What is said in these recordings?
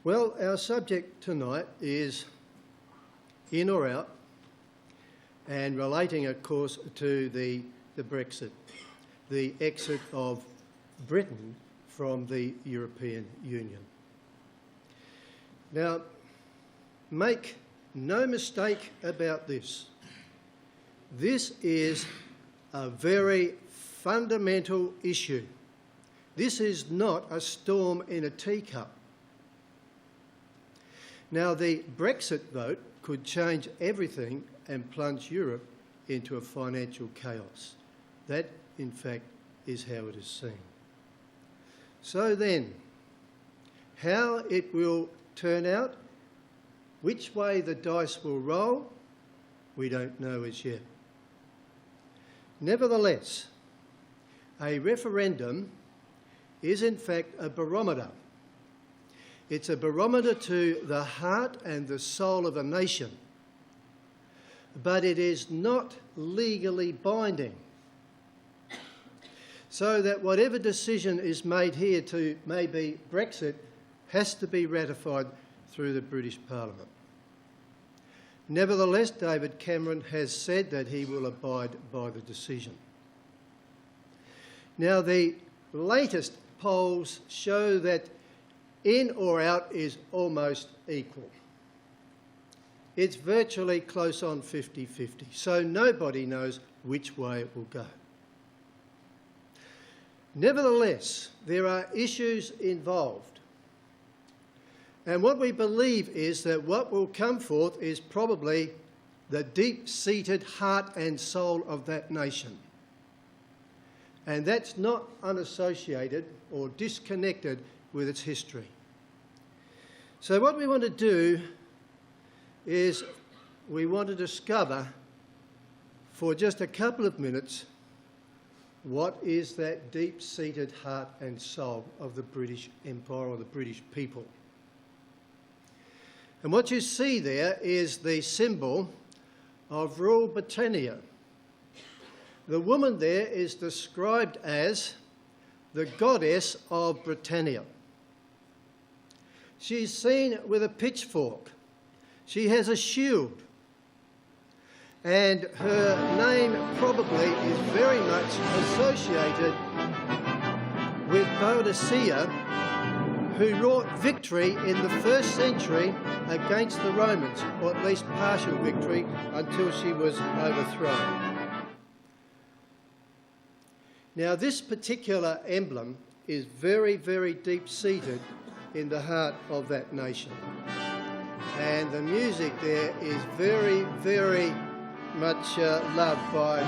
Well, our subject tonight is in or out, and relating, of course, to the Brexit, the exit of Britain from the European Union. Now, make no mistake about this. This is a very fundamental issue. This is not a storm in a teacup. Now, the Brexit vote could change everything and plunge Europe into a financial chaos. That, in fact, is how it is seen. So then, how it will turn out, which way the dice will roll, we don't know as yet. Nevertheless, a referendum is in fact a barometer. It's a barometer to the heart and the soul of a nation, but it is not legally binding. So that whatever decision is made here to maybe Brexit has to be ratified through the British Parliament. Nevertheless, David Cameron has said that he will abide by the decision. Now, the latest polls show that in or out is almost equal. It's virtually close on 50-50, so nobody knows which way it will go. Nevertheless, there are issues involved. And what we believe is that what will come forth is probably the deep-seated heart and soul of that nation. And that's not unassociated or disconnected with its history. So what we want to do is we want to discover for just a couple of minutes what is that deep-seated heart and soul of the British Empire or the British people. And what you see there is the symbol of Rule Britannia. The woman there is described as the goddess of Britannia. She's seen with a pitchfork. She has a shield. And her name probably is very much associated with Boadicea, who wrought victory in the 1st century against the Romans, or at least partial victory until she was overthrown. Now, this particular emblem is very, very deep-seated in the heart of that nation. And the music there is very, very much loved by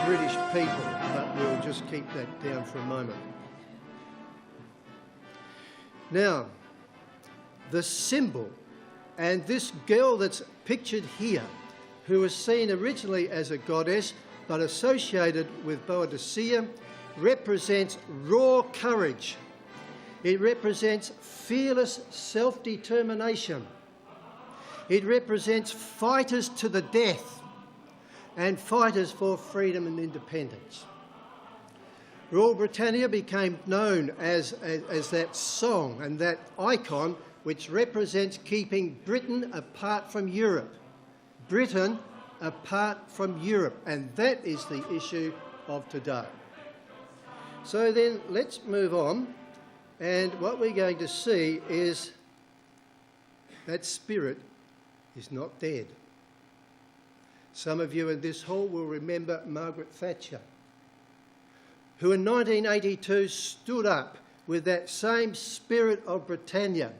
British people, but we'll just keep that down for a moment. Now, the symbol, and this girl that's pictured here, who was seen originally as a goddess but associated with Boadicea, represents raw courage. It represents fearless self-determination. It represents fighters to the death and fighters for freedom and independence. Rule Britannia became known as that song and that icon which represents keeping Britain apart from Europe. Britain apart from Europe, and that is the issue of today. So then let's move on, and what we're going to see is that spirit is not dead. Some of you in this hall will remember Margaret Thatcher, who in 1982 stood up with that same spirit of Britannia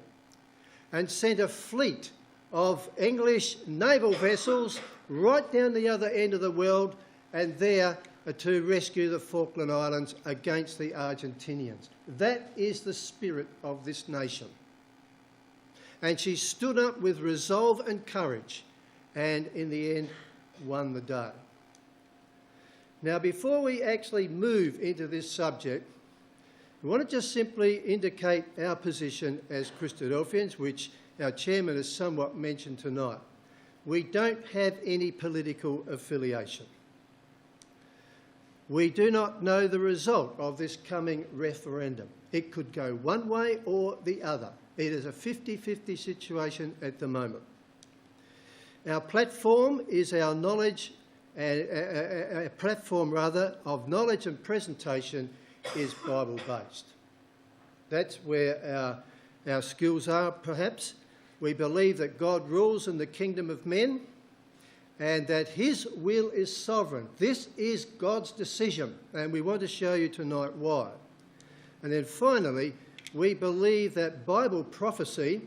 and sent a fleet of English naval vessels right down the other end of the world and there to rescue the Falkland Islands against the Argentinians. That is the spirit of this nation. And she stood up with resolve and courage and in the end won the day. Now, before we actually move into this subject, we want to just simply indicate our position as Christadelphians, which our chairman has somewhat mentioned tonight. We don't have any political affiliation. We do not know the result of this coming referendum. It could go one way or the other. It is a 50-50 situation at the moment. Our platform is our knowledge, a platform rather, of knowledge and presentation is Bible-based. That's where our skills are, perhaps. We believe that God rules in the kingdom of men and that his will is sovereign. This is God's decision, and we want to show you tonight why. And then finally, we believe that Bible prophecy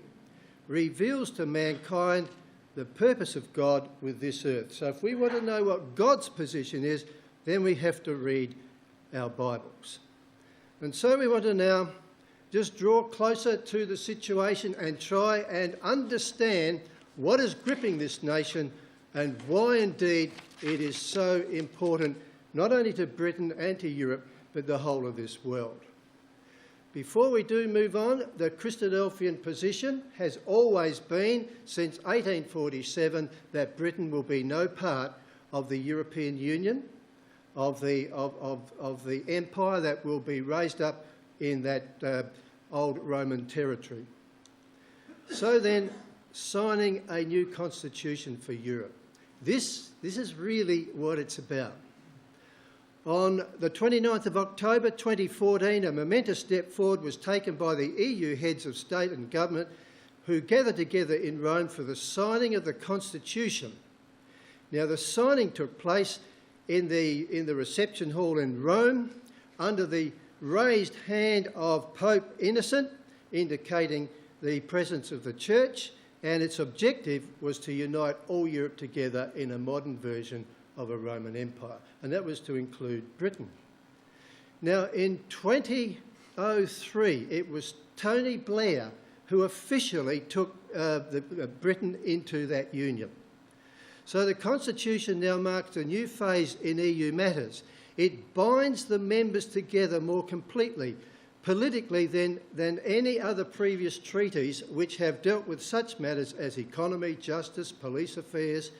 reveals to mankind the purpose of God with this earth. So if we want to know what God's position is, then we have to read our Bibles. And so we want to now just draw closer to the situation and try and understand what is gripping this nation and why indeed it is so important, not only to Britain and to Europe, but the whole of this world. Before we do move on, the Christadelphian position has always been, since 1847, that Britain will be no part of the European Union, of the empire that will be raised up in that old Roman territory. So then, signing a new constitution for Europe. This is really what it's about. On the 29th of October 2014, a momentous step forward was taken by the EU heads of state and government who gathered together in Rome for the signing of the Constitution. Now, the signing took place in the reception hall in Rome under the raised hand of Pope Innocent, indicating the presence of the Church, and its objective was to unite all Europe together in a modern version of a Roman Empire, and that was to include Britain. Now, in 2003, it was Tony Blair who officially took Britain into that union. So the Constitution now marks a new phase in EU matters. It binds the members together more completely, politically, than any other previous treaties which have dealt with such matters as economy, justice, police affairs,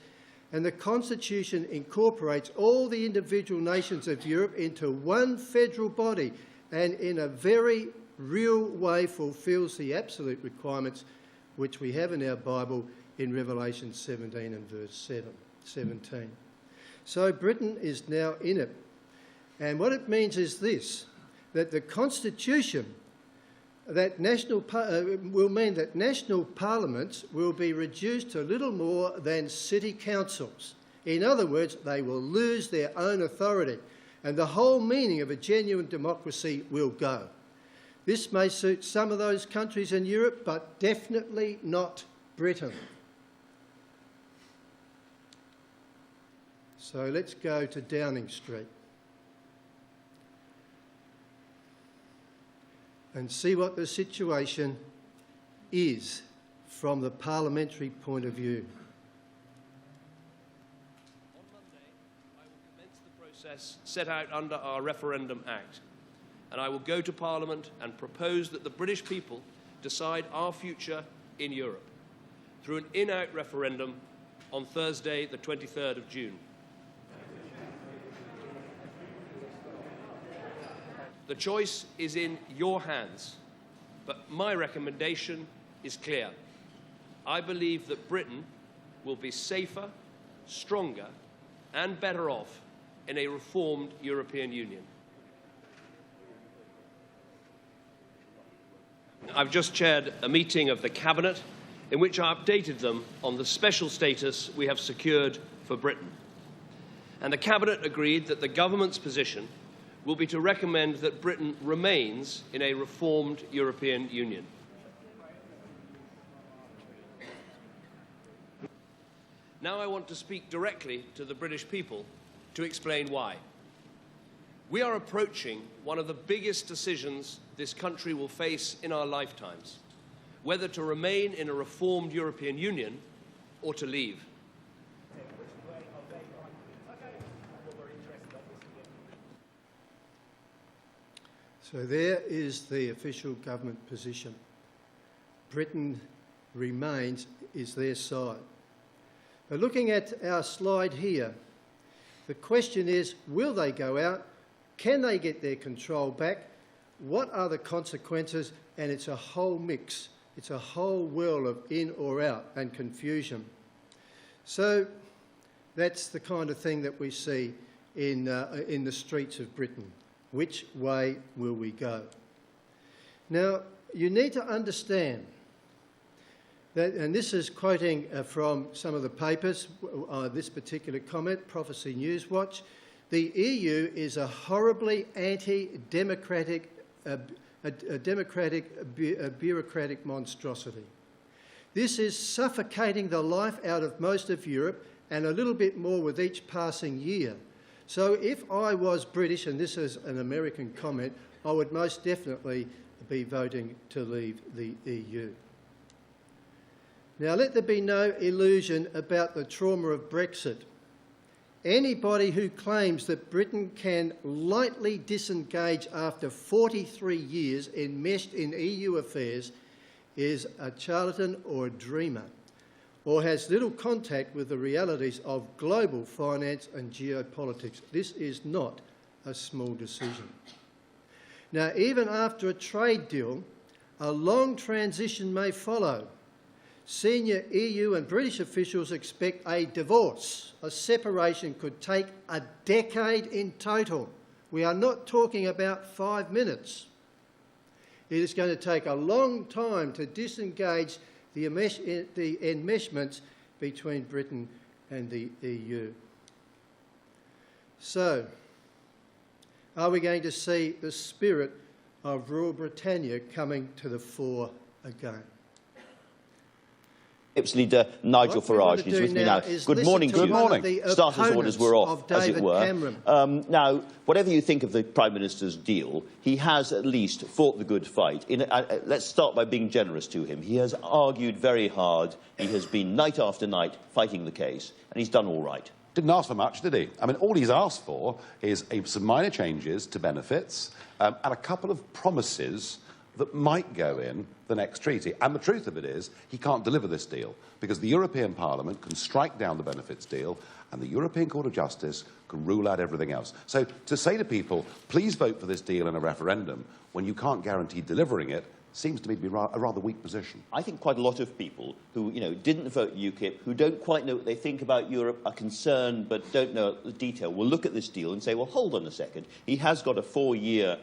and the Constitution incorporates all the individual nations of Europe into one federal body and in a very real way fulfils the absolute requirements which we have in our Bible in Revelation 17 and verse 17. So Britain is now in it. And what it means is this, that the Constitution will mean that national parliaments will be reduced to little more than city councils. In other words, they will lose their own authority, and the whole meaning of a genuine democracy will go. This may suit some of those countries in Europe, but definitely not Britain. So let's go to Downing Street and see what the situation is from the parliamentary point of view. On Monday, I will commence the process set out under our Referendum Act, and I will go to Parliament and propose that the British people decide our future in Europe through an in-out referendum on Thursday, the 23rd of June. The choice is in your hands, but my recommendation is clear. I believe that Britain will be safer, stronger, and better off in a reformed European Union. I've just chaired a meeting of the Cabinet in which I updated them on the special status we have secured for Britain. And the Cabinet agreed that the government's position will be to recommend that Britain remains in a reformed European Union. Now I want to speak directly to the British people to explain why. We are approaching one of the biggest decisions this country will face in our lifetimes, whether to remain in a reformed European Union or to leave. So there is the official government position. Britain remains is their side. But looking at our slide here, the question is, will they go out? Can they get their control back? What are the consequences? And it's a whole mix. It's a whole world of in or out and confusion. So that's the kind of thing that we see in the streets of Britain. Which way will we go? Now, you need to understand that, and this is quoting from some of the papers, this particular comment, Prophecy Newswatch, the EU is a horribly anti-democratic, bureaucratic monstrosity. This is suffocating the life out of most of Europe and a little bit more with each passing year. So if I was British, and this is an American comment, I would most definitely be voting to leave the EU. Now, let there be no illusion about the trauma of Brexit. Anybody who claims that Britain can lightly disengage after 43 years enmeshed in EU affairs is a charlatan or a dreamer, or has little contact with the realities of global finance and geopolitics. This is not a small decision. Now, even after a trade deal, a long transition may follow. Senior EU and British officials expect a divorce. A separation could take a decade in total. We are not talking about 5 minutes. It is going to take a long time to disengage the enmeshments between Britain and the EU. So, are we going to see the spirit of rural Britannia coming to the fore again? Leader Nigel Farage is with me now. Good morning to you. Good morning. Starters' orders were off, as it were. Now, whatever you think of the Prime Minister's deal, he has at least fought the good fight. Let's start by being generous to him. He has argued very hard. He has been night after night fighting the case, and he's done all right. Didn't ask for much, did he? I mean, all he's asked for is some minor changes to benefits and a couple of promises that might go in the next treaty. And the truth of it is, he can't deliver this deal because the European Parliament can strike down the benefits deal and the European Court of Justice can rule out everything else. So to say to people, please vote for this deal in a referendum when you can't guarantee delivering it, seems to me to be a rather weak position. I think quite a lot of people who, didn't vote UKIP, who don't quite know what they think about Europe, are concerned but don't know the detail, will look at this deal and say, well, hold on a second. He has got a 4-year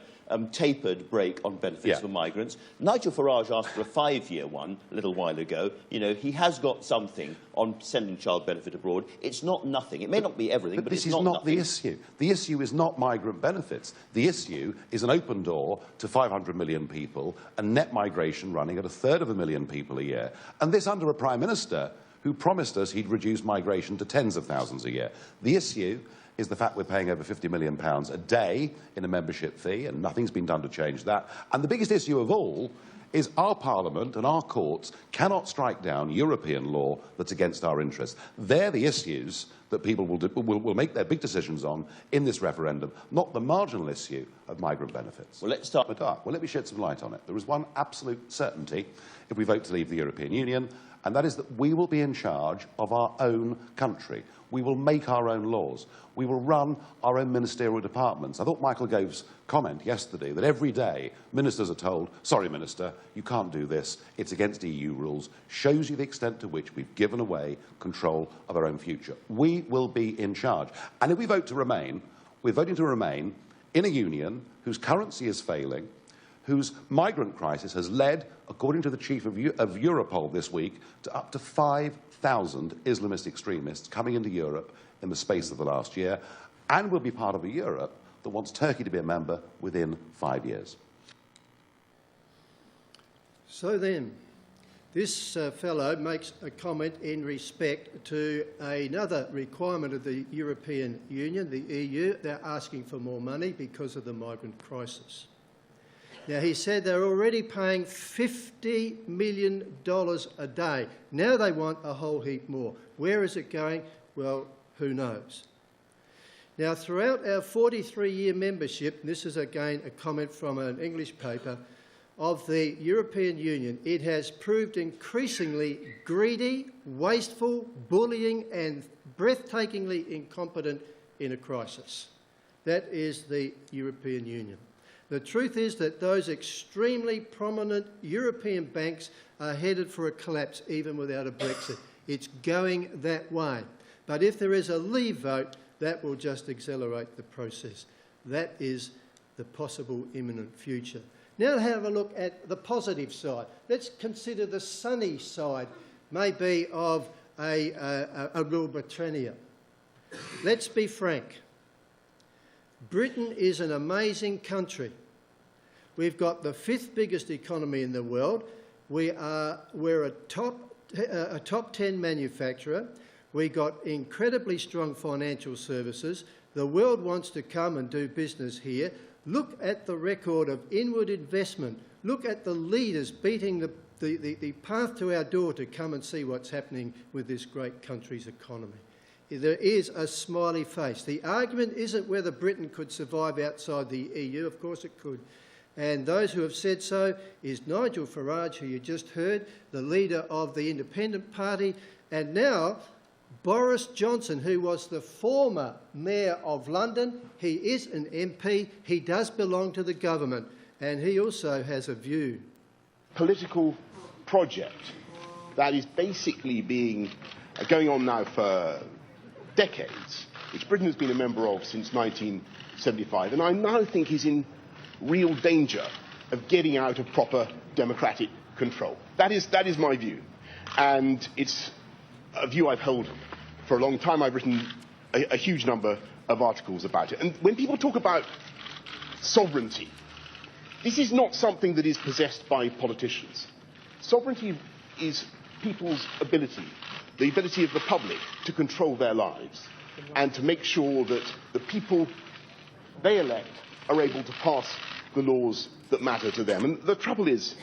tapered break on benefits for migrants. Nigel Farage asked for a 5-year one a little while ago. He has got something on sending child benefit abroad. It's not nothing. It may not be everything, but it's not nothing. This is not the issue. The issue is not migrant benefits. The issue is an open door to 500 million people and net migration running at 1/3 of a million people a year. And this under a Prime Minister who promised us he'd reduce migration to tens of thousands a year. The issue is the fact we're paying over £50 million a day in a membership fee, and nothing's been done to change that. And the biggest issue of all is our Parliament and our courts cannot strike down European law that's against our interests. They're the issues that people will make their big decisions on in this referendum, not the marginal issue of migrant benefits. Well, let's start with that. Well, let me shed some light on it. There is one absolute certainty if we vote to leave the European Union, and that is that we will be in charge of our own country. We will make our own laws. We will run our own ministerial departments. I thought Michael Gove's comment yesterday that every day ministers are told, sorry, Minister, you can't do this, it's against EU rules, shows you the extent to which we've given away control of our own future. We will be in charge. And if we vote to remain, we're voting to remain in a union whose currency is failing, whose migrant crisis has led, according to the chief of Europol this week, to up to 5,000 Islamist extremists coming into Europe in the space of the last year, and will be part of a Europe that wants Turkey to be a member within 5 years. So then, this fellow makes a comment in respect to another requirement of the European Union, the EU. They're asking for more money because of the migrant crisis. Now, he said they're already paying $50 million a day. Now they want a whole heap more. Where is it going? Well, who knows? Now, throughout our 43-year membership, and this is again a comment from an English paper, of the European Union, it has proved increasingly greedy, wasteful, bullying and breathtakingly incompetent in a crisis. That is the European Union. The truth is that those extremely prominent European banks are headed for a collapse even without a Brexit. It's going that way. But if there is a leave vote, that will just accelerate the process. That is the possible imminent future. Now have a look at the positive side. Let's consider the sunny side, maybe, of a Rule Britannia. Let's be frank. Britain is an amazing country. We've got the 5th biggest economy in the world. We're a top 10 manufacturer. We've got incredibly strong financial services. The world wants to come and do business here. Look at the record of inward investment. Look at the leaders beating the path to our door to come and see what's happening with this great country's economy. There is a smiley face. The argument isn't whether Britain could survive outside the EU. Of course it could. And those who have said so is Nigel Farage, who you just heard, the leader of the Independent Party, and now Boris Johnson, who was the former Mayor of London. He is an MP. He does belong to the government, and he also has a view. Political project that is basically going on now for decades, which Britain has been a member of since 1975, and I now think is in real danger of getting out of proper democratic control. That is my view, and it's a view I've held for a long time. I've written a huge number of articles about it. And when people talk about sovereignty, this is not something that is possessed by politicians. Sovereignty is people's ability, the ability of the public to control their lives and to make sure that the people they elect are able to pass the laws that matter to them. And the trouble is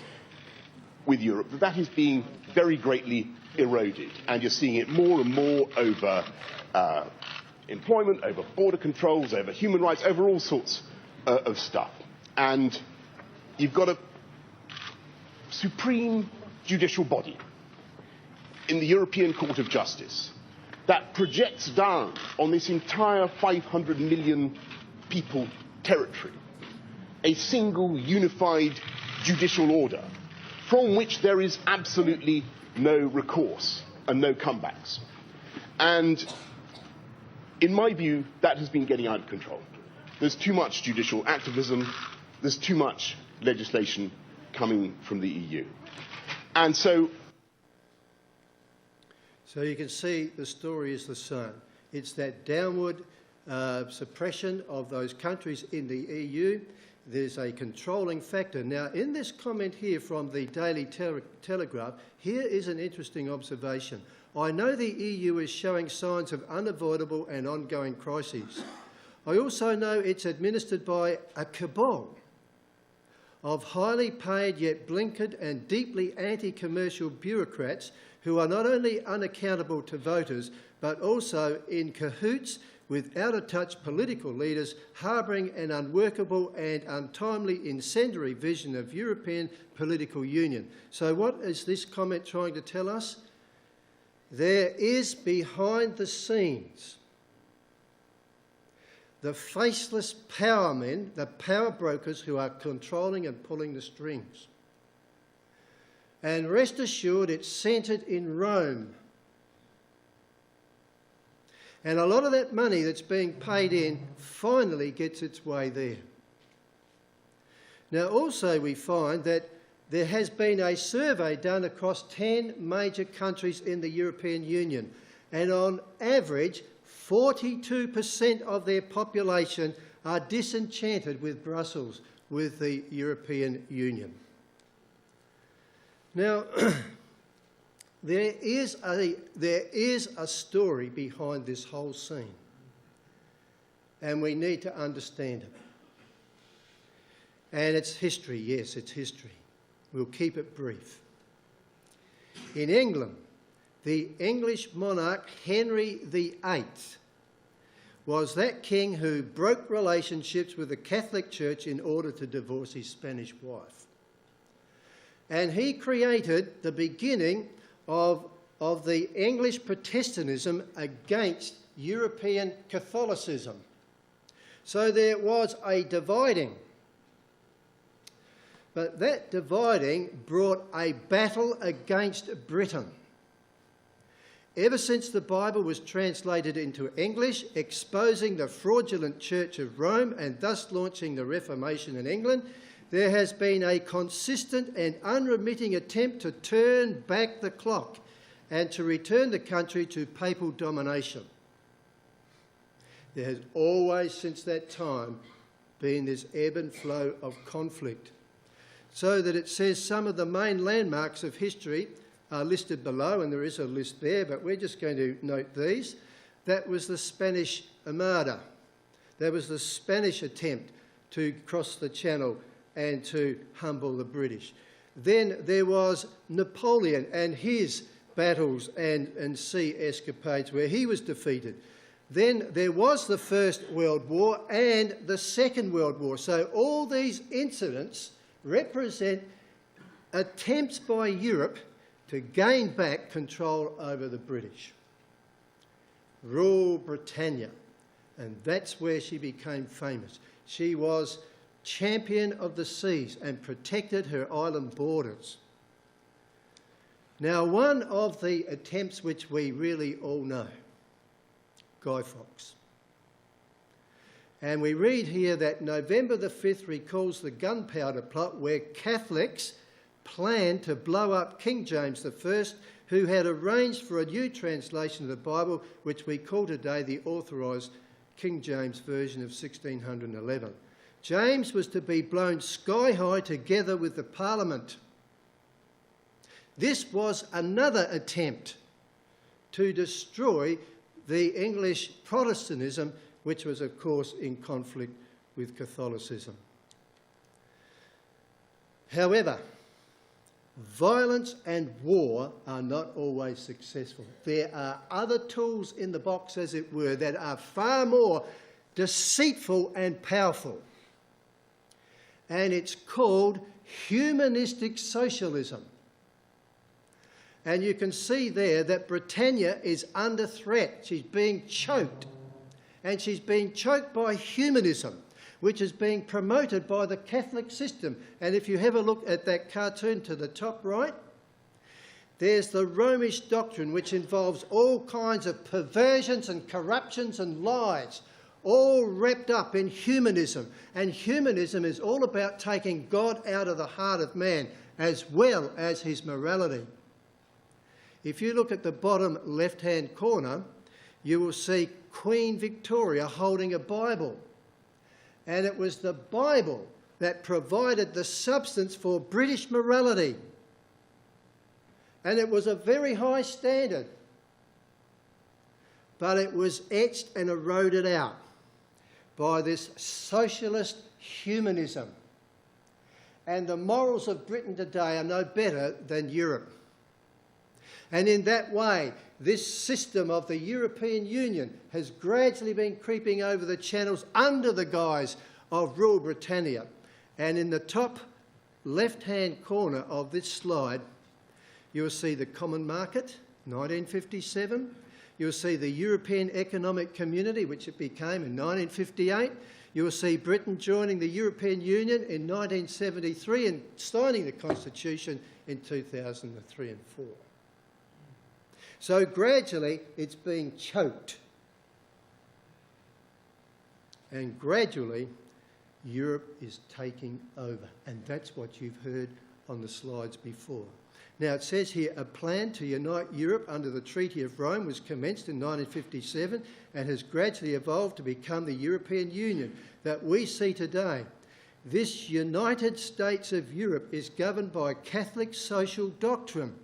with Europe that is being very greatly eroded, and you're seeing it more and more over employment, over border controls, over human rights, over all sorts of stuff. And you've got a supreme judicial body in the European Court of Justice that projects down on this entire 500 million people territory a single unified judicial order from which there is absolutely no recourse and no comebacks. And in my view, that has been getting out of control. There's too much judicial activism, there's too much legislation coming from the EU. And so you can see the story is the same. It's that downward suppression of those countries in the EU. There's a controlling factor. Now, in this comment here from the Daily Telegraph, here is an interesting observation. I know the EU is showing signs of unavoidable and ongoing crises. I also know it's administered by a cabal of highly paid yet blinkered and deeply anti-commercial bureaucrats who are not only unaccountable to voters but also in cahoots with out-of-touch political leaders harbouring an unworkable and untimely incendiary vision of European political union. So what is this comment trying to tell us? There is behind the scenes the faceless power men, the power brokers who are controlling and pulling the strings. And rest assured, it's centred in Rome. And a lot of that money that's being paid in finally gets its way there. Now, also we find that there has been a survey done across 10 major countries in the European Union, and on average, 42% of their population are disenchanted with Brussels, with the European Union. Now, there is a story behind this whole scene, and we need to understand it. And it's history, yes, it's history. We'll keep it brief. In England, the English monarch Henry VIII was that king who broke relationships with the Catholic Church in order to divorce his Spanish wife. And he created the beginning of the English Protestantism against European Catholicism. So there was a dividing But that dividing brought a battle against Britain. Ever since the Bible was translated into English, exposing the fraudulent Church of Rome and thus launching the Reformation in England, there has been a consistent and unremitting attempt to turn back the clock and to return the country to papal domination. There has always since that time been this ebb and flow of conflict, so that it says some of the main landmarks of history are listed below, and there is a list there, but we're just going to note these. That was the Spanish Armada. That was the Spanish attempt to cross the Channel and to humble the British. Then there was Napoleon and his battles and sea escapades where he was defeated. Then there was the First World War and the Second World War. So all these incidents represent attempts by Europe to gain back control over the British. Rule Britannia, and that's where she became famous. She was champion of the seas and protected her island borders. Now, one of the attempts which we really all know, Guy Fawkes. And we read here that November the 5th recalls the gunpowder plot where Catholics planned to blow up King James I, who had arranged for a new translation of the Bible, which we call today the Authorised King James Version of 1611. James was to be blown sky high together with the Parliament. This was another attempt to destroy the English Protestantism, which was, of course, in conflict with Catholicism. However, violence and war are not always successful. There are other tools in the box, as it were, that are far more deceitful and powerful. And it's called humanistic socialism. And you can see there that Britannia is under threat. She's being choked. And she's being choked by humanism, which is being promoted by the Catholic system. And if you have a look at that cartoon to the top right, there's the Romish doctrine, which involves all kinds of perversions and corruptions and lies, all wrapped up in humanism. And humanism is all about taking God out of the heart of man, as well as his morality. If you look at the bottom left-hand corner, you will see Queen Victoria holding a Bible. And it was the Bible that provided the substance for British morality. And it was a very high standard. But it was etched and eroded out by this socialist humanism. And the morals of Britain today are no better than Europe. And in that way, this system of the European Union has gradually been creeping over the channels under the guise of Rule Britannia. And in the top left-hand corner of this slide, you'll see the Common Market, 1957. You'll see the European Economic Community, which it became in 1958. You'll see Britain joining the European Union in 1973 and signing the Constitution in 2003 and 4. So gradually it's being choked. And gradually Europe is taking over. And that's what you've heard on the slides before. Now it says here, a plan to unite Europe under the Treaty of Rome was commenced in 1957 and has gradually evolved to become the European Union that we see today. This United States of Europe is governed by Catholic social doctrine.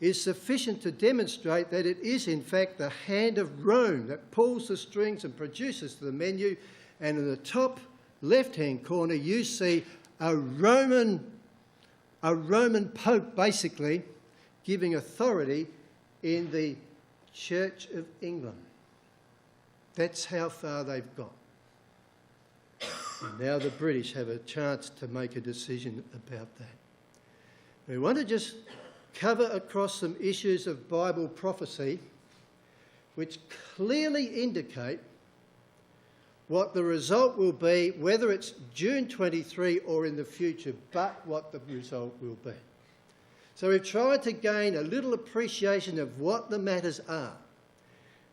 Is sufficient to demonstrate that it is in fact the hand of Rome that pulls the strings and produces the menu. And in the top left-hand corner you see a Roman Pope basically giving authority in the Church of England. That's how far they've got. And now the British have a chance to make a decision about that. We want to just cover across some issues of Bible prophecy which clearly indicate what the result will be, whether it's June 23 or in the future, but what the result will be. So we've tried to gain a little appreciation of what the matters are.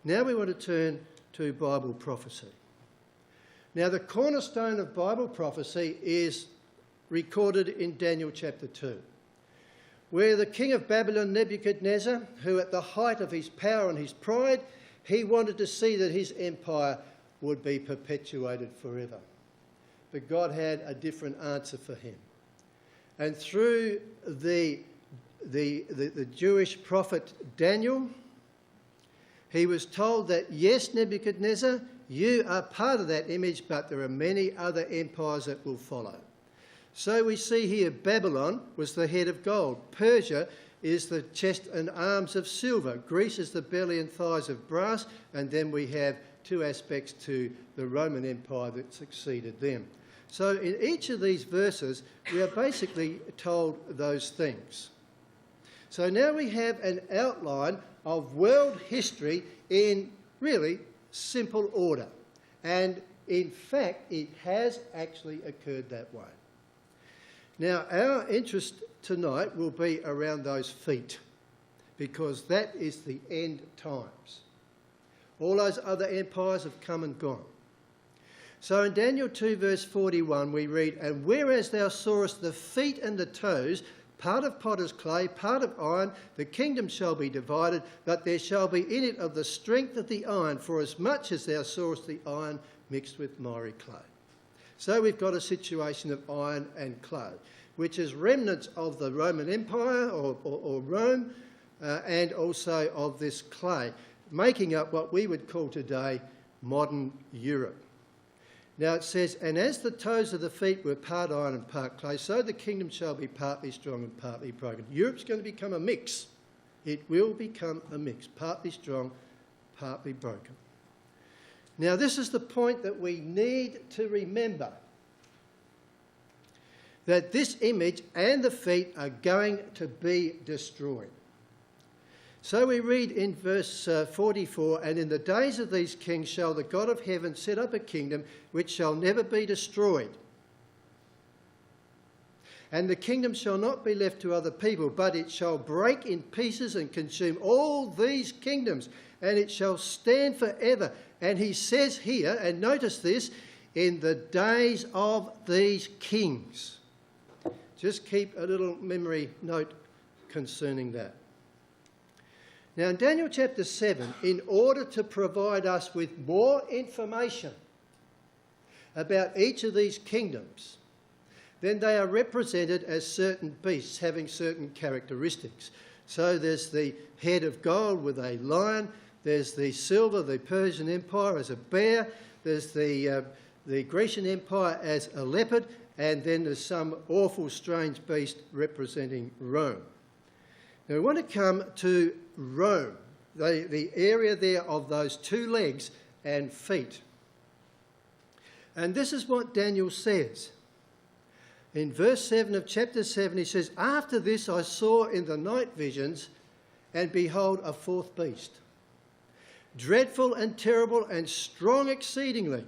Now we want to turn to Bible prophecy. Now the cornerstone of Bible prophecy is recorded in Daniel chapter 2, where the king of Babylon, Nebuchadnezzar, who at the height of his power and his pride, he wanted to see that his empire would be perpetuated forever. But God had a different answer for him. And through the Jewish prophet Daniel, he was told that, yes, Nebuchadnezzar, you are part of that image, but there are many other empires that will follow. So we see here Babylon was the head of gold. Persia is the chest and arms of silver. Greece is the belly and thighs of brass. And then we have two aspects to the Roman Empire that succeeded them. So in each of these verses, we are basically told those things. So now we have an outline of world history in really simple order. And in fact, it has actually occurred that way. Now, our interest tonight will be around those feet, because that is the end times. All those other empires have come and gone. So in Daniel 2 verse 41 we read, "And whereas thou sawest the feet and the toes, part of potter's clay, part of iron, the kingdom shall be divided, but there shall be in it of the strength of the iron, for as much as thou sawest the iron mixed with miry clay." So we've got a situation of iron and clay, which is remnants of the Roman Empire or Rome, and also of this clay, making up what we would call today modern Europe. Now it says, "And as the toes of the feet were part iron and part clay, so the kingdom shall be partly strong and partly broken." Europe's going to become a mix. It will become a mix, partly strong, partly broken. Now this is the point that we need to remember, that this image and the feet are going to be destroyed. So we read in verse 44, "And in the days of these kings shall the God of heaven set up a kingdom which shall never be destroyed. And the kingdom shall not be left to other people, but it shall break in pieces and consume all these kingdoms, and it shall stand forever." And he says here, and notice this, "in the days of these kings." Just keep a little memory note concerning that. Now in Daniel chapter 7, in order to provide us with more information about each of these kingdoms, then they are represented as certain beasts having certain characteristics. So there's the head of gold with a lion, there's the silver, the Persian Empire as a bear, there's the Grecian Empire as a leopard, and then there's some awful strange beast representing Rome. Now we want to come to Rome, the area there of those two legs and feet. And this is what Daniel says. In verse 7 of chapter 7 he says, "After this I saw in the night visions, and behold a fourth beast, dreadful and terrible and strong exceedingly.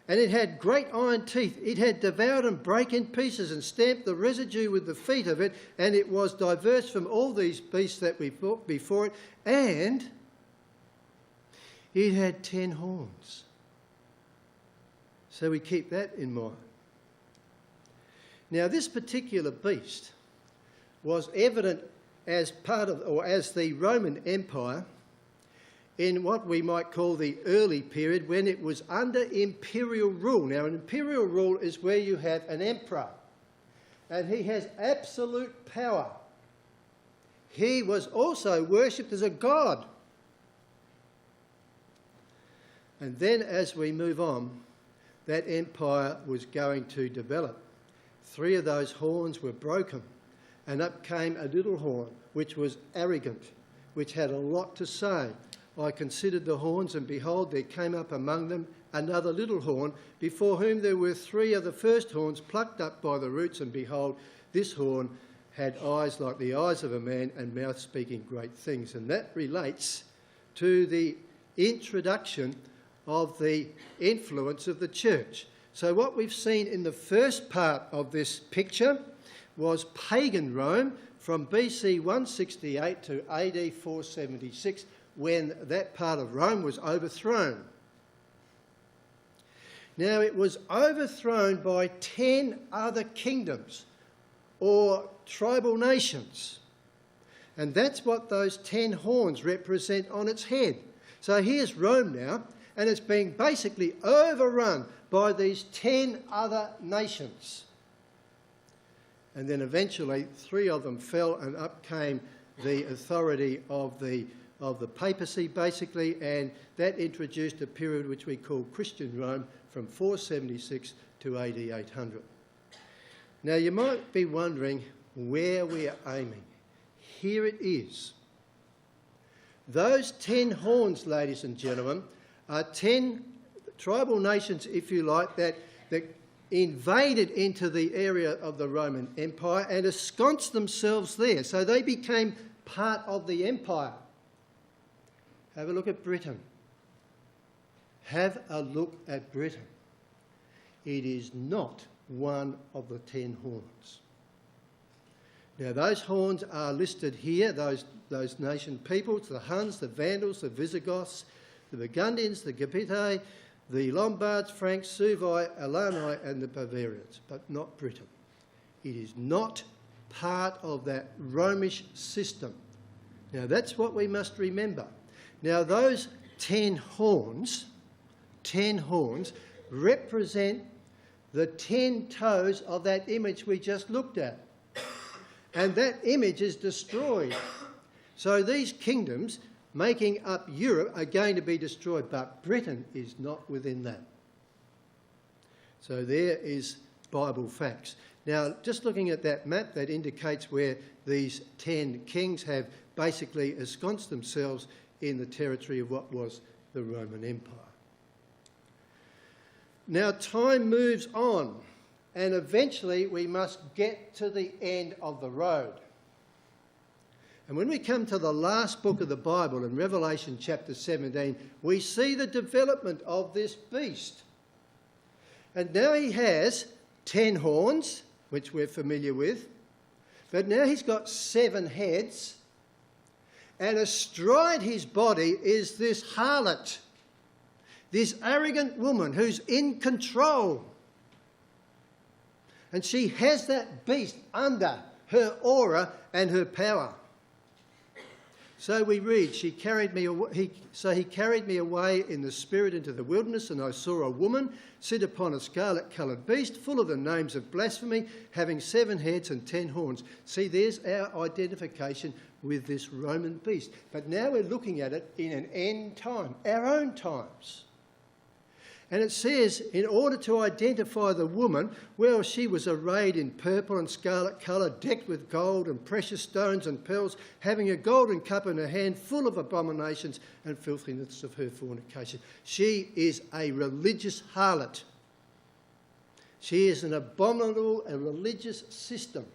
And it had great iron teeth. It had devoured and brake in pieces and stamped the residue with the feet of it, and it was diverse from all these beasts that we fought before it. And it had 10 horns." So we keep that in mind. Now this particular beast was evident as part of, or as the Roman Empire, in what we might call the early period, when it was under imperial rule. Now, an imperial rule is where you have an emperor, and he has absolute power. He was also worshipped as a god. And then as we move on, that empire was going to develop. 3 of those horns were broken, and up came a little horn, which was arrogant, which had a lot to say. "I considered the horns, and behold, there came up among them another little horn, before whom there were 3 of the first horns plucked up by the roots, and behold, this horn had eyes like the eyes of a man, and mouth speaking great things." And that relates to the introduction of the influence of the church. So what we've seen in the first part of this picture was pagan Rome from BC 168 to AD 476, when that part of Rome was overthrown. Now, it was overthrown by 10 other kingdoms or tribal nations. And that's what those 10 horns represent on its head. So here's Rome now, and it's being basically overrun by these 10 other nations. And then eventually 3 of them fell, and up came the authority of the papacy, basically, and that introduced a period which we call Christian Rome from 476 to AD 800. Now, you might be wondering where we are aiming. Here it is. Those 10 horns, ladies and gentlemen, are 10 tribal nations, if you like, that invaded into the area of the Roman Empire and ensconced themselves there. So they became part of the empire. Have a look at Britain. Have a look at Britain. It is not one of the 10 horns. Now, those horns are listed here, those nation peoples, the Huns, the Vandals, the Visigoths, the Burgundians, the Gepidæ, the Lombards, Franks, Suevi, Alani, and the Bavarians, but not Britain. It is not part of that Romish system. Now, that's what we must remember. Now, those 10 horns represent the 10 toes of that image we just looked at. And that image is destroyed. So these kingdoms making up Europe are going to be destroyed, but Britain is not within that. So there is Bible facts. Now, just looking at that map, that indicates where these 10 kings have basically ensconced themselves in the territory of what was the Roman Empire. Now, time moves on, and eventually we must get to the end of the road. And when we come to the last book of the Bible, in Revelation chapter 17, we see the development of this beast. And now he has 10 horns, which we're familiar with, but now he's got 7 heads, and astride his body is this harlot, this arrogant woman who's in control. And she has that beast under her aura and her power. So we read, he carried me away in the spirit into the wilderness, and I saw a woman sit upon a scarlet-coloured beast, full of the names of blasphemy, having 7 heads and 10 horns. See, there's our identification with this Roman beast. But now we're looking at it in an end time, our own times. And it says, in order to identify the woman, well, she was arrayed in purple and scarlet colour, decked with gold and precious stones and pearls, having a golden cup in her hand, full of abominations and filthiness of her fornication. She is a religious harlot. She is an abominable and religious system,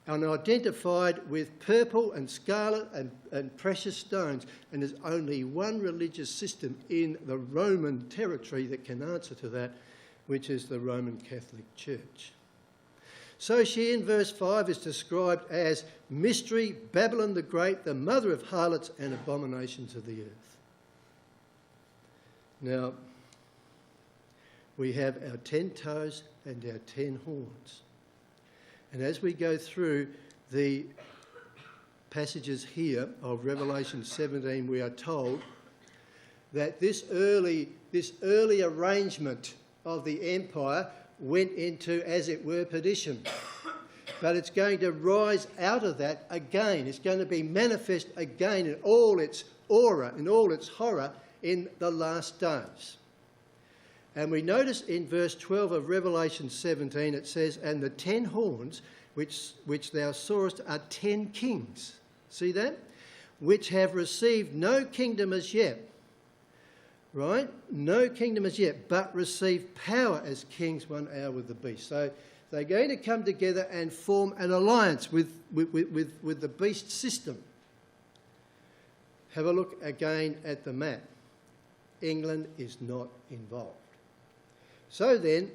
and identified with purple and scarlet and precious stones. And there's only one religious system in the Roman territory that can answer to that, which is the Roman Catholic Church. So she, in verse 5, is described as Mystery, Babylon the Great, the mother of harlots and abominations of the earth. Now, we have our 10 toes and our 10 horns. And as we go through the passages here of Revelation 17, we are told that this early arrangement of the empire went into, as it were, perdition. But it's going to rise out of that again. It's going to be manifest again in all its aura, in all its horror, in the last days. And we notice in verse 12 of Revelation 17, it says, and the 10 horns which thou sawest are 10 kings. See that? Which have received no kingdom as yet. Right? No kingdom as yet, but receive power as kings 1 hour with the beast. So they're going to come together and form an alliance with the beast system. Have a look again at the map. England is not involved. So then,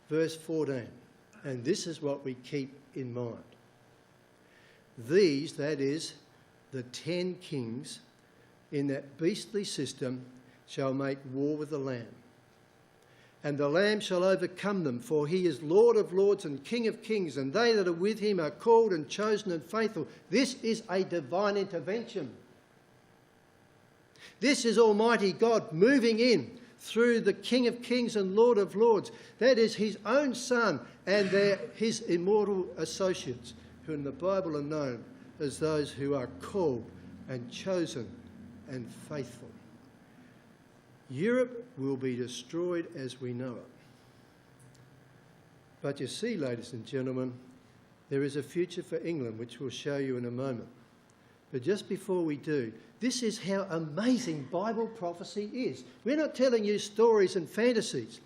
verse 14, and this is what we keep in mind. These, that is, the 10 kings in that beastly system, shall make war with the Lamb. And the Lamb shall overcome them, for he is Lord of lords and King of kings, and they that are with him are called and chosen and faithful. This is a divine intervention. This is Almighty God moving in through the King of kings and Lord of lords. That is his own Son and his immortal associates, who in the Bible are known as those who are called and chosen and faithful. Europe will be destroyed as we know it. But you see, ladies and gentlemen, there is a future for England, which we'll show you in a moment. But just before we do, this is how amazing Bible prophecy is. We're not telling you stories and fantasies.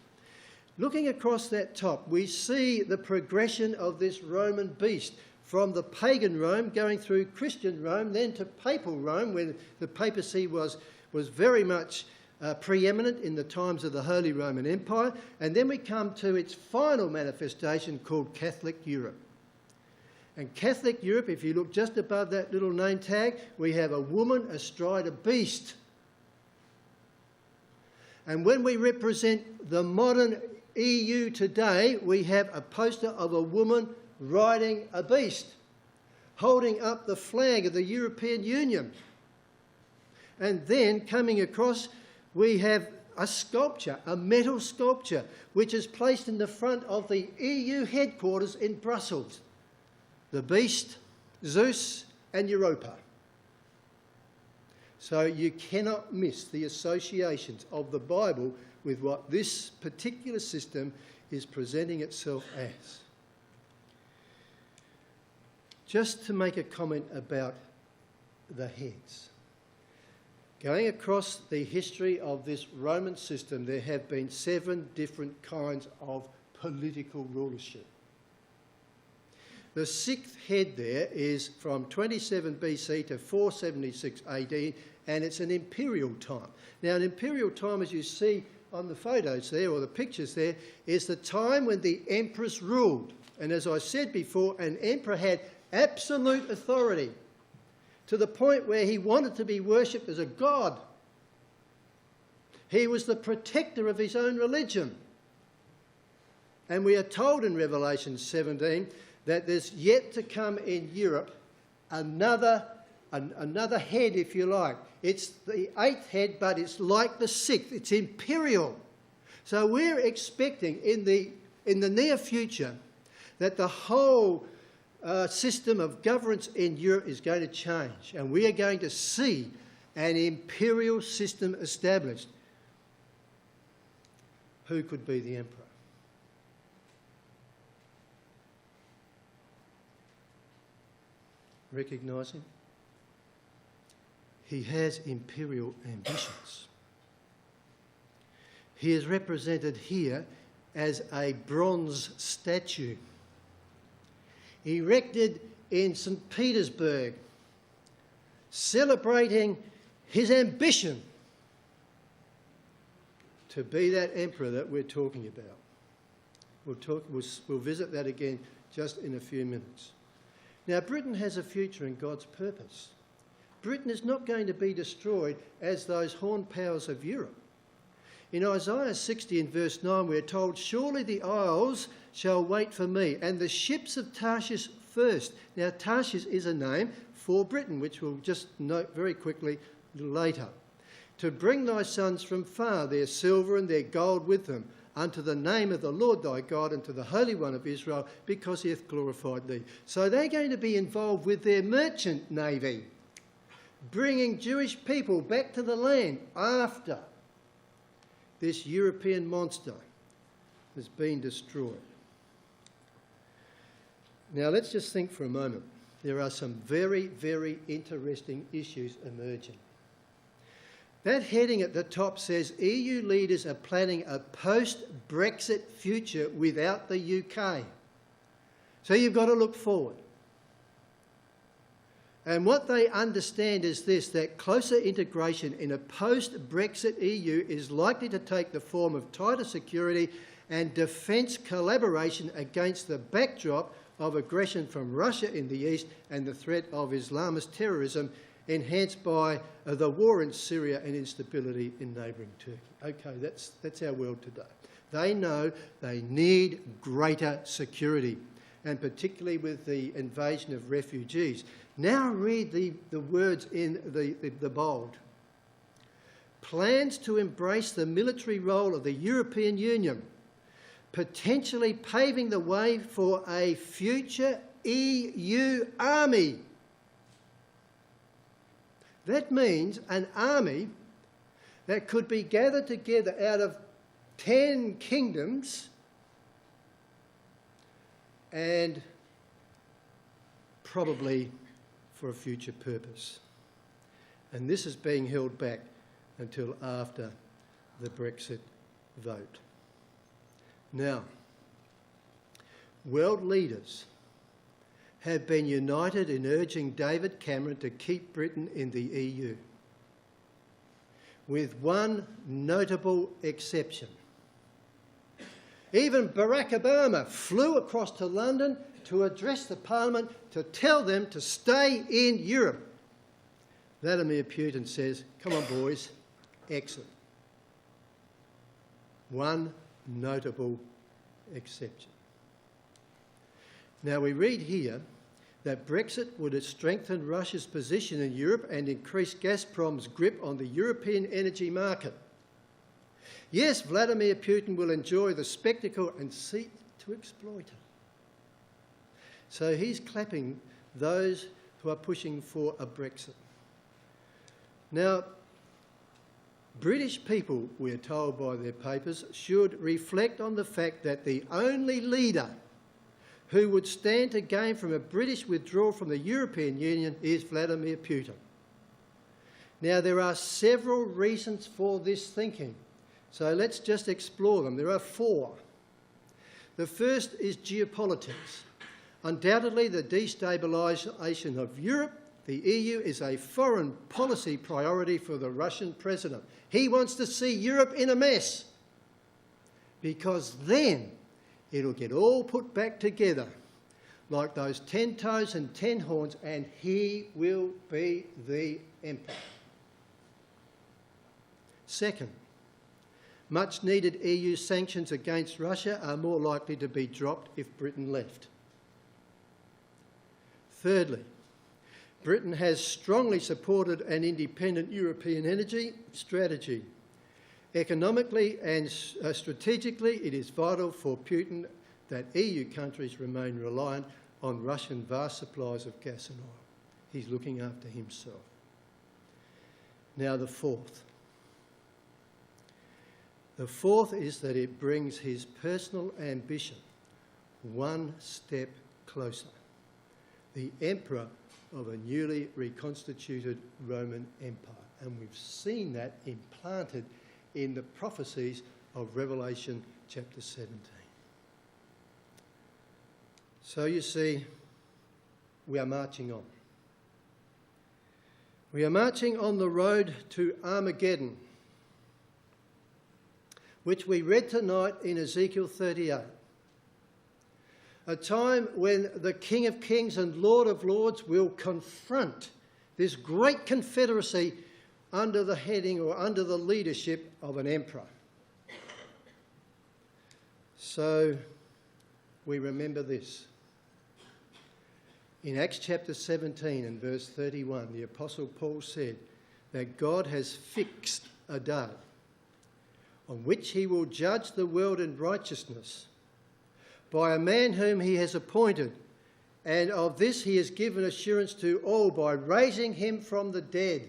Looking across that top, we see the progression of this Roman beast from the pagan Rome going through Christian Rome, then to papal Rome, when the papacy was very much preeminent in the times of the Holy Roman Empire. And then we come to its final manifestation called Catholic Europe. And Catholic Europe, if you look just above that little name tag, we have a woman astride a beast. And when we represent the modern EU today, we have a poster of a woman riding a beast, holding up the flag of the European Union. And then coming across, we have a sculpture, a metal sculpture, which is placed in the front of the EU headquarters in Brussels. The beast, Zeus and Europa. So you cannot miss the associations of the Bible with what this particular system is presenting itself as. Just to make a comment about the heads. Going across the history of this Roman system, there have been 7 different kinds of political rulership. The 6th head there is from 27 BC to 476 AD, and it's an imperial time. Now, an imperial time, as you see on the photos there, or the pictures there, is the time when the empress ruled. And as I said before, an emperor had absolute authority to the point where he wanted to be worshipped as a god. He was the protector of his own religion. And we are told in Revelation 17 that there's yet to come in Europe another head, if you like. It's the 8th head, but it's like the 6th. It's imperial. So we're expecting in the near future that the whole system of governance in Europe is going to change, and we are going to see an imperial system established. Who could be the emperor? Recognise him? He has imperial ambitions. He is represented here as a bronze statue, erected in St. Petersburg, celebrating his ambition to be that emperor that we're talking about. We'll visit that again just in a few minutes. Now, Britain has a future in God's purpose. Britain is not going to be destroyed as those horned powers of Europe. In Isaiah 60 and verse 9, we're told, "Surely the isles shall wait for me, and the ships of Tarshish first." Now, Tarshish is a name for Britain, which we'll just note very quickly a little later. "To bring thy sons from far, their silver and their gold with them, unto the name of the Lord thy God, and to the Holy One of Israel, because he hath glorified thee." So they're going to be involved with their merchant navy, bringing Jewish people back to the land after this European monster has been destroyed. Now let's just think for a moment. There are some very, very interesting issues emerging. That heading at the top says EU leaders are planning a post-Brexit future without the UK. So you've got to look forward. And what they understand is this, that closer integration in a post-Brexit EU is likely to take the form of tighter security and defence collaboration against the backdrop of aggression from Russia in the east and the threat of Islamist terrorism, enhanced by the war in Syria and instability in neighbouring Turkey. Okay, that's our world today. They know they need greater security, and particularly with the invasion of refugees. Now read the words in the bold. Plans to embrace the military role of the European Union, potentially paving the way for a future EU army. That means an army that could be gathered together out of 10 kingdoms and probably for a future purpose. And this is being held back until after the Brexit vote. Now, world leaders have been united in urging David Cameron to keep Britain in the EU, with one notable exception. Even Barack Obama flew across to London to address the Parliament to tell them to stay in Europe. Vladimir Putin says, come on boys, exit. One notable exception. Now we read here that Brexit would have strengthened Russia's position in Europe and increased Gazprom's grip on the European energy market. Yes, Vladimir Putin will enjoy the spectacle and seek to exploit it. So he's clapping those who are pushing for a Brexit. Now, British people, we are told by their papers, should reflect on the fact that the only leader who would stand to gain from a British withdrawal from the European Union is Vladimir Putin. Now, there are several reasons for this thinking, so let's just explore them. There are 4. The first is geopolitics. Undoubtedly, the destabilisation of Europe, the EU, is a foreign policy priority for the Russian president. He wants to see Europe in a mess, because then it'll get all put back together like those 10 toes and 10 horns, and he will be the emperor. Second, much needed EU sanctions against Russia are more likely to be dropped if Britain left. Thirdly, Britain has strongly supported an independent European energy strategy. Economically and strategically, it is vital for Putin that EU countries remain reliant on Russian vast supplies of gas and oil. He's looking after himself. Now the fourth. The fourth is that it brings his personal ambition one step closer. The emperor of a newly reconstituted Roman Empire. And we've seen that implanted in the prophecies of Revelation chapter 17. So you see, we are marching on. We are marching on the road to Armageddon, which we read tonight in Ezekiel 38. A time when the King of Kings and Lord of Lords will confront this great confederacy under the heading or under the leadership of an emperor. So we remember this. In Acts chapter 17 and verse 31, the Apostle Paul said that God has fixed a day on which he will judge the world in righteousness by a man whom he has appointed, and of this he has given assurance to all by raising him from the dead.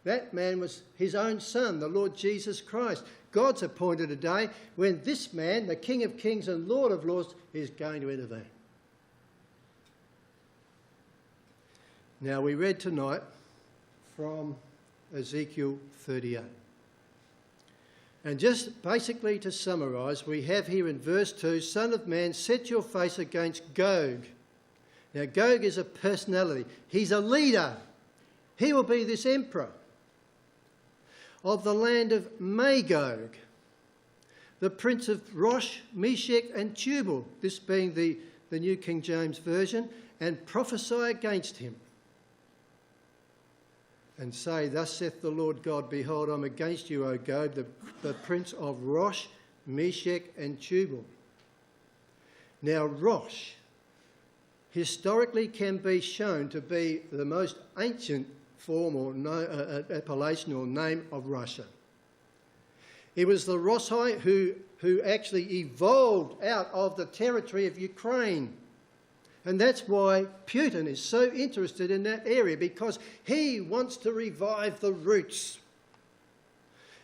That man was his own son, the Lord Jesus Christ. God's appointed a day when this man, the King of Kings and Lord of Lords, is going to intervene. Now, we read tonight from Ezekiel 38. And just basically to summarise, we have here in verse 2, Son of man, set your face against Gog Now, Gog is a personality. He's a leader. He will be this emperor of the land of Magog, the prince of Rosh, Meshech and Tubal, this being the New King James Version, and prophesy against him and say, thus saith the Lord God, behold, I'm against you, O Gog, the prince of Rosh, Meshech and Tubal. Now, Rosh historically can be shown to be the most ancient form or appellation or name of Russia. It was the Rossai who actually evolved out of the territory of Ukraine. And that's why Putin is so interested in that area, because he wants to revive the roots.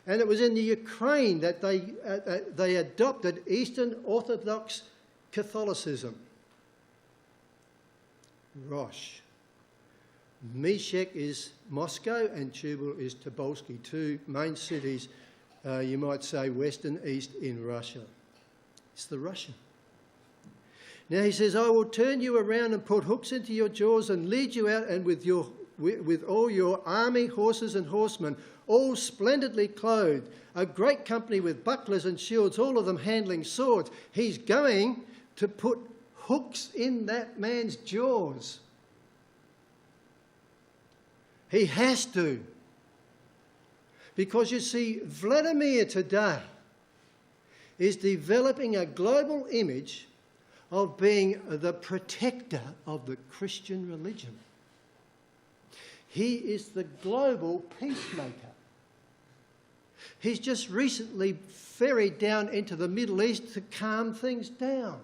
And it was in the Ukraine that they adopted Eastern Orthodox Catholicism. Rosh. Meshech is Moscow and Tubal is Tobolsky, two main cities, you might say west and east in Russia. It's the Russian. Now he says, I will turn you around and put hooks into your jaws and lead you out, and with all your army, horses and horsemen, all splendidly clothed, a great company with bucklers and shields, all of them handling swords. He's going to put hooks in that man's jaws. He has to. Because you see, Vladimir today is developing a global image of being the protector of the Christian religion. He is the global peacemaker. He's just recently ferried down into the Middle East to calm things down,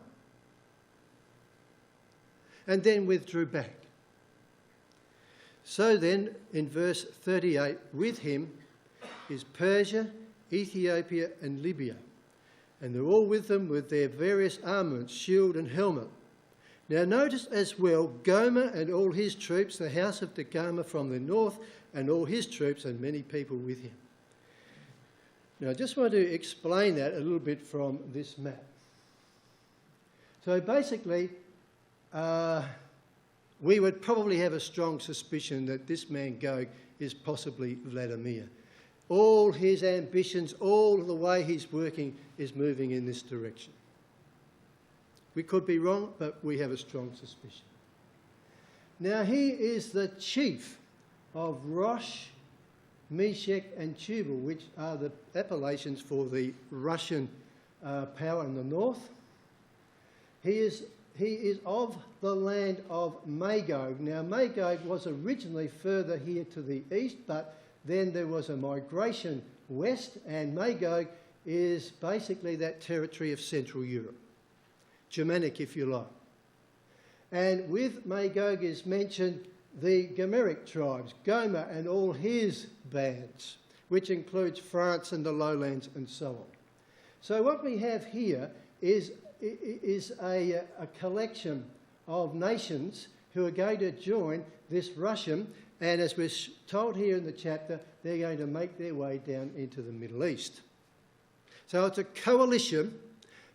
and then withdrew back. So then, in verse 38, with him is Persia, Ethiopia and Libya. And they're all with them with their various armaments, shield and helmet. Now notice as well Gomer and all his troops, the house of Dagama from the north, and all his troops and many people with him. Now I just want to explain that a little bit from this map. So basically, we would probably have a strong suspicion that this man Gog is possibly Vladimir. All his ambitions, all the way he's working is moving in this direction. We could be wrong, but we have a strong suspicion. Now he is the chief of Rosh, Meshech and Tubal, which are the appellations for the Russian power in the north. He is of the land of Magog. Now Magog was originally further here to the east, but then there was a migration west, and Magog is basically that territory of Central Europe. Germanic, if you like. And with Magog is mentioned the Gomeric tribes, Gomer and all his bands, which includes France and the lowlands and so on. So what we have here is a collection of nations who are going to join this Russian, and as we're told here in the chapter, they're going to make their way down into the Middle East. So it's a coalition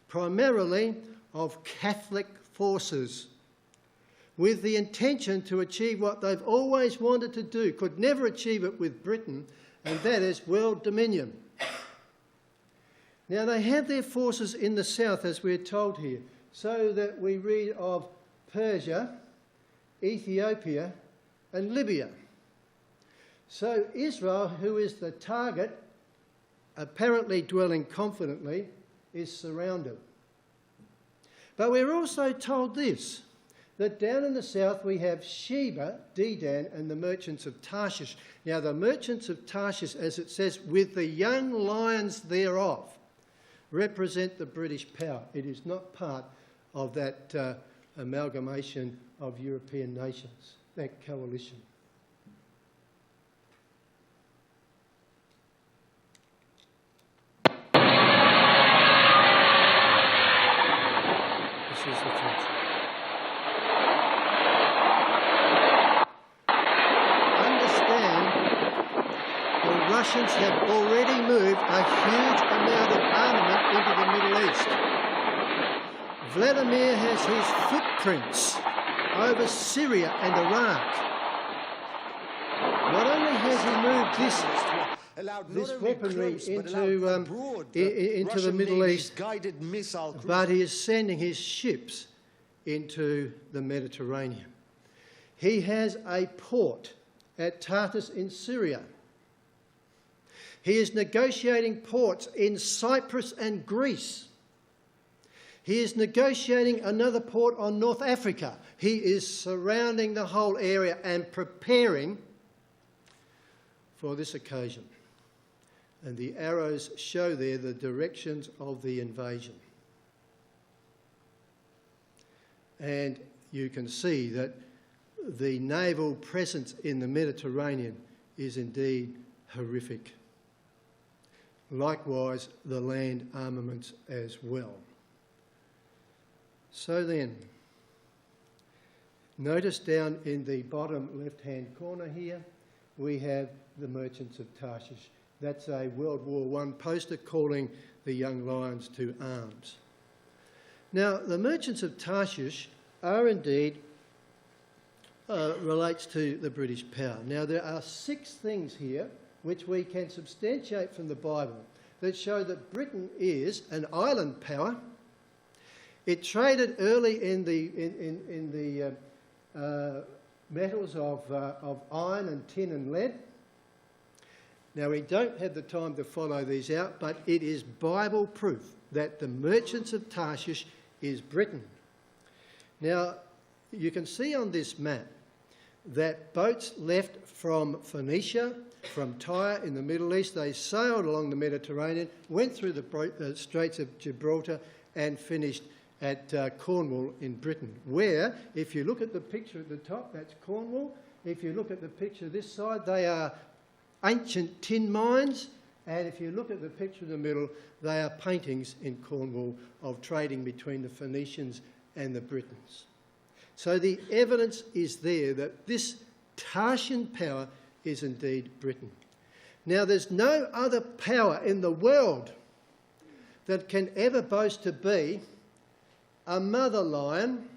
primarily of Catholic forces with the intention to achieve what they've always wanted to do, could never achieve it with Britain, and that is world dominion. Now they have their forces in the south, as we're told here, so that we read of Persia, Ethiopia and Libya. So Israel, who is the target, apparently dwelling confidently, is surrounded. But we're also told this, that down in the south we have Sheba, Dedan and the merchants of Tarshish. Now the merchants of Tarshish, as it says, with the young lions thereof, represent the British power. It is not part of that amalgamation of European nations, that coalition. This is the truth. The Russians have already moved a huge amount of armament into the Middle East. Vladimir has his footprints over Syria and Iraq. Not only has he moved this weaponry into the Middle East, but he is sending his ships into the Mediterranean. He has a port at Tartus in Syria. He is negotiating ports in Cyprus and Greece. He is negotiating another port on North Africa. He is surrounding the whole area and preparing for this occasion. And the arrows show there the directions of the invasion. And you can see that the naval presence in the Mediterranean is indeed horrific. Likewise, the land armaments as well. So then, notice down in the bottom left-hand corner here, we have the merchants of Tarshish. That's a World War I poster calling the young lions to arms. Now, the merchants of Tarshish are indeed relates to the British power. Now, there are 6 things here which we can substantiate from the Bible that show that Britain is an island power. It traded early in the metals of iron and tin and lead. Now, we don't have the time to follow these out, but it is Bible proof that the merchants of Tarshish is Britain. Now, you can see on this map that boats left from Phoenicia, from Tyre in the Middle East, they sailed along the Mediterranean, went through the Straits of Gibraltar and finished at Cornwall in Britain, where, if you look at the picture at the top, that's Cornwall. If you look at the picture this side, they are ancient tin mines, and if you look at the picture in the middle, they are paintings in Cornwall of trading between the Phoenicians and the Britons. So the evidence is there that this Tarshian power is indeed Britain. Now, there's no other power in the world that can ever boast to be a mother lion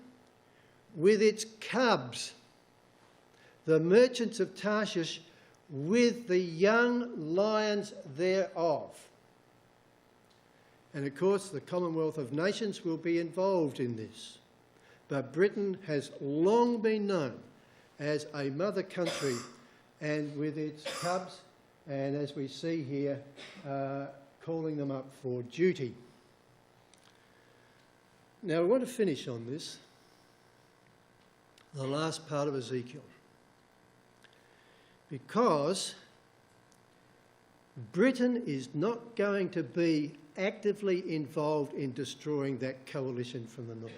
with its cubs, the merchants of Tarshish, with the young lions thereof. And of course, the Commonwealth of Nations will be involved in this. But Britain has long been known as a mother country, and with its cubs, and as we see here, calling them up for duty. Now, we want to finish on this, the last part of Ezekiel, because Britain is not going to be actively involved in destroying that coalition from the north.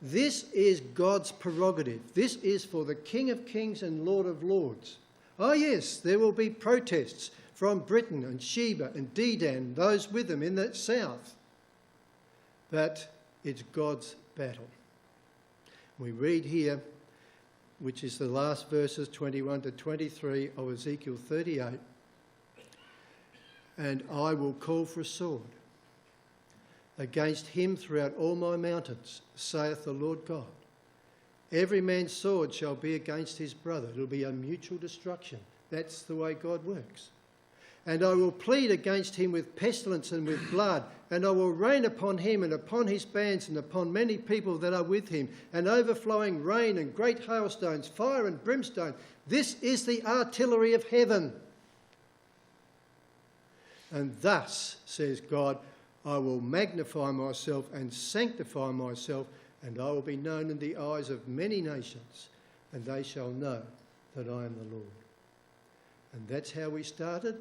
This is God's prerogative. This is for the King of Kings and Lord of Lords. Oh yes, there will be protests from Britain and Sheba and Dedan, those with them in the south. But it's God's battle. We read here, which is the last verses 21 to 23 of Ezekiel 38, and I will call for a sword against him throughout all my mountains, saith the Lord God. Every man's sword shall be against his brother. It'll be a mutual destruction. That's the way God works. And I will plead against him with pestilence and with blood, and I will rain upon him and upon his bands and upon many people that are with him, and overflowing rain and great hailstones, fire and brimstone. This is the artillery of heaven. And thus, says God, I will magnify myself and sanctify myself, and I will be known in the eyes of many nations, and they shall know that I am the Lord. And that's how we started,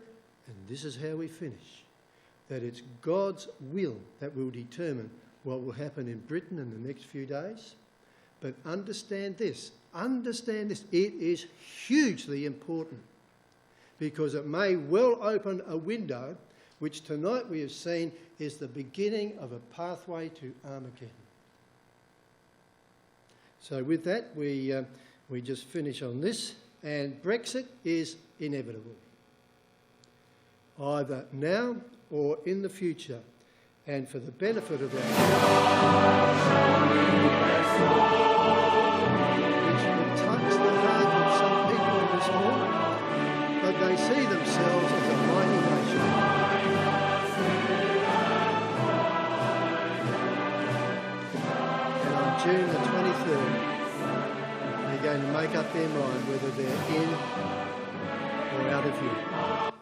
and this is how we finish. That it's God's will that will determine what will happen in Britain in the next few days. But understand this, it is hugely important, because it may well open a window which tonight we have seen is the beginning of a pathway to Armageddon. So with that, we just finish on this, and Brexit is inevitable, either now or in the future, and for the benefit of our June the 23rd, they're going to make up their mind whether they're in or out of here.